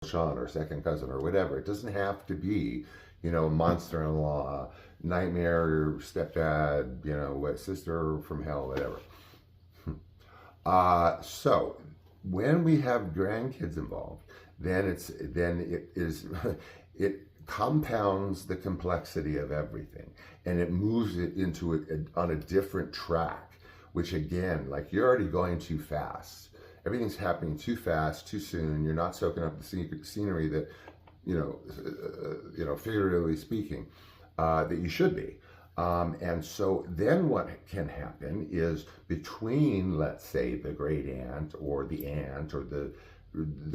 Sean or second cousin or whatever. It doesn't have to be, monster-in-law, nightmare stepdad, what sister from hell, whatever. So when we have grandkids involved, then it is it compounds the complexity of everything, and it moves it into on a different track. Which again, like you're already going too fast. Everything's happening too fast, too soon. You're not soaking up the scenery that, figuratively speaking, that you should be. And so then what can happen is between, let's say, the great aunt or the aunt or the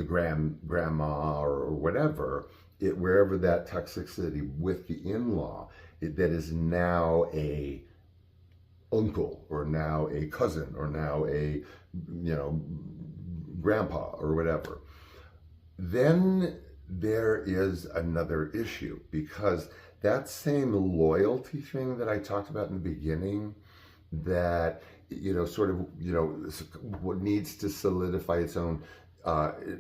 grandma or whatever, wherever that toxicity with the in-law, that is now a uncle or now a cousin or now a, grandpa or whatever, then there is another issue, because that same loyalty thing that I talked about in the beginning, that what needs to solidify its own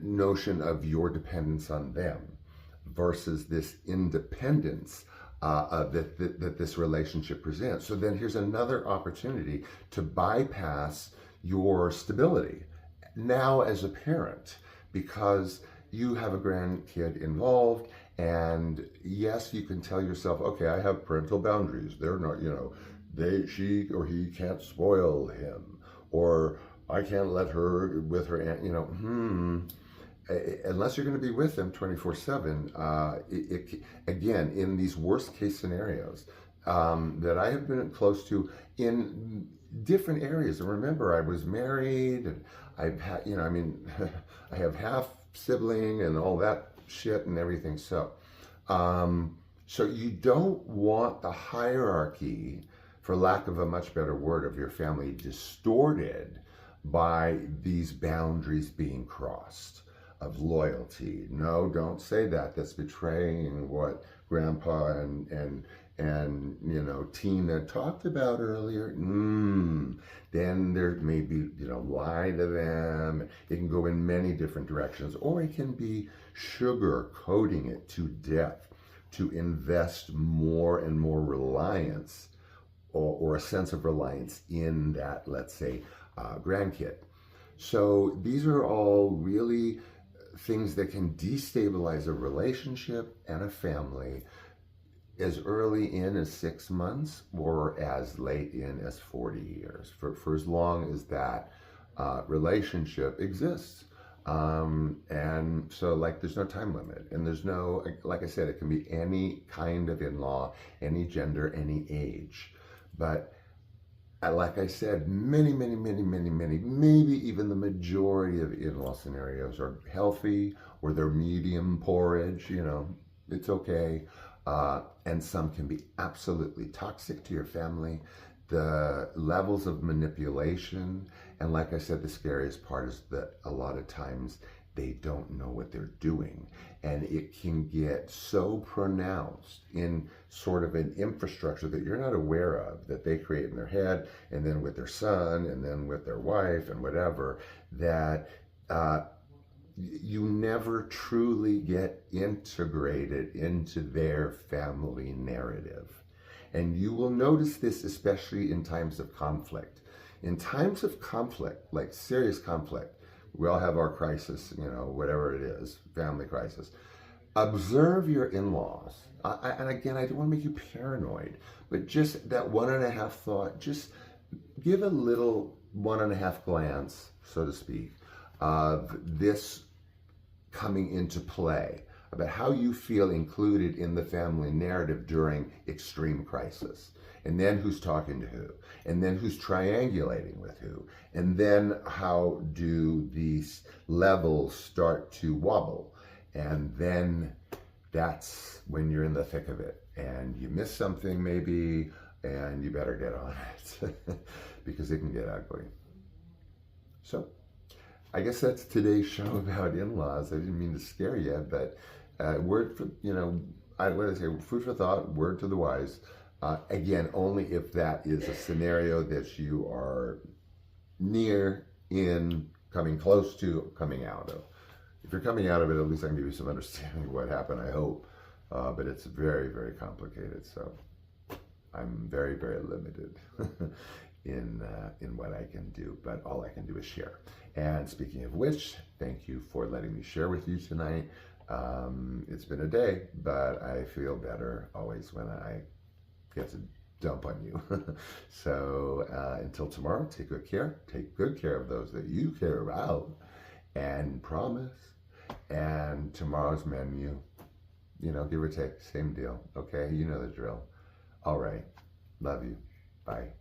notion of your dependence on them versus this independence that this relationship presents. So then here's another opportunity to bypass your stability now as a parent, because you have a grandkid involved, and yes, you can tell yourself, okay, I have parental boundaries. They're not, she or he can't spoil him, or I can't let her with her aunt, unless you're going to be with them 24/7. Again, in these worst case scenarios that I have been close to in different areas. And remember, I was married, and I've had, I have half sibling and all that shit and everything. So, so you don't want the hierarchy, for lack of a much better word, of your family distorted by these boundaries being crossed of loyalty. No, don't say that. That's betraying what Grandpa and Tina talked about earlier. Then there may be, lie to them. It can go in many different directions, or it can be sugar coating it to death to invest more and more reliance or a sense of reliance in that, let's say, grandkid. So these are all really things that can destabilize a relationship and a family as early in as 6 months or as late in as 40 years, for as long as that relationship exists. And so, there's no time limit, and there's no, like I said, it can be any kind of in-law, any gender, any age. But like I said, many, maybe even the majority of in-law scenarios are healthy, or they're medium porridge, it's okay. And some can be absolutely toxic to your family. The levels of manipulation, and like I said, the scariest part is that a lot of times they don't know what they're doing. And it can get so pronounced in sort of an infrastructure that you're not aware of, that they create in their head, and then with their son, and then with their wife, and whatever, that you never truly get integrated into their family narrative. And you will notice this especially in times of conflict. In times of conflict, like serious conflict, we all have our crisis, whatever it is, family crisis. Observe your in-laws. And again, I don't want to make you paranoid, but just that 1.5 thought, just give a little 1.5 glance, so to speak, of this coming into play, about how you feel included in the family narrative during extreme crisis. And then who's talking to who, and then who's triangulating with who, and then how do these levels start to wobble. And then that's when you're in the thick of it, and you miss something maybe, and you better get on it because it can get ugly. So I guess that's today's show about in-laws. I didn't mean to scare you, but word for, what did I say? Food for thought, word to the wise. Again, only if that is a scenario that you are near, in, coming close to, coming out of. if you're coming out of it, at least I can give you some understanding of what happened, I hope. But it's very, very complicated. So I'm very, very limited in what I can do. But all I can do is share. And speaking of which, thank you for letting me share with you tonight. It's been a day, but I feel better always when I get to dump on you. So until tomorrow, take good care. Take good care of those that you care about. And promise. And tomorrow's menu, you know, give or take, same deal. Okay, you know the drill. All right. Love you. Bye.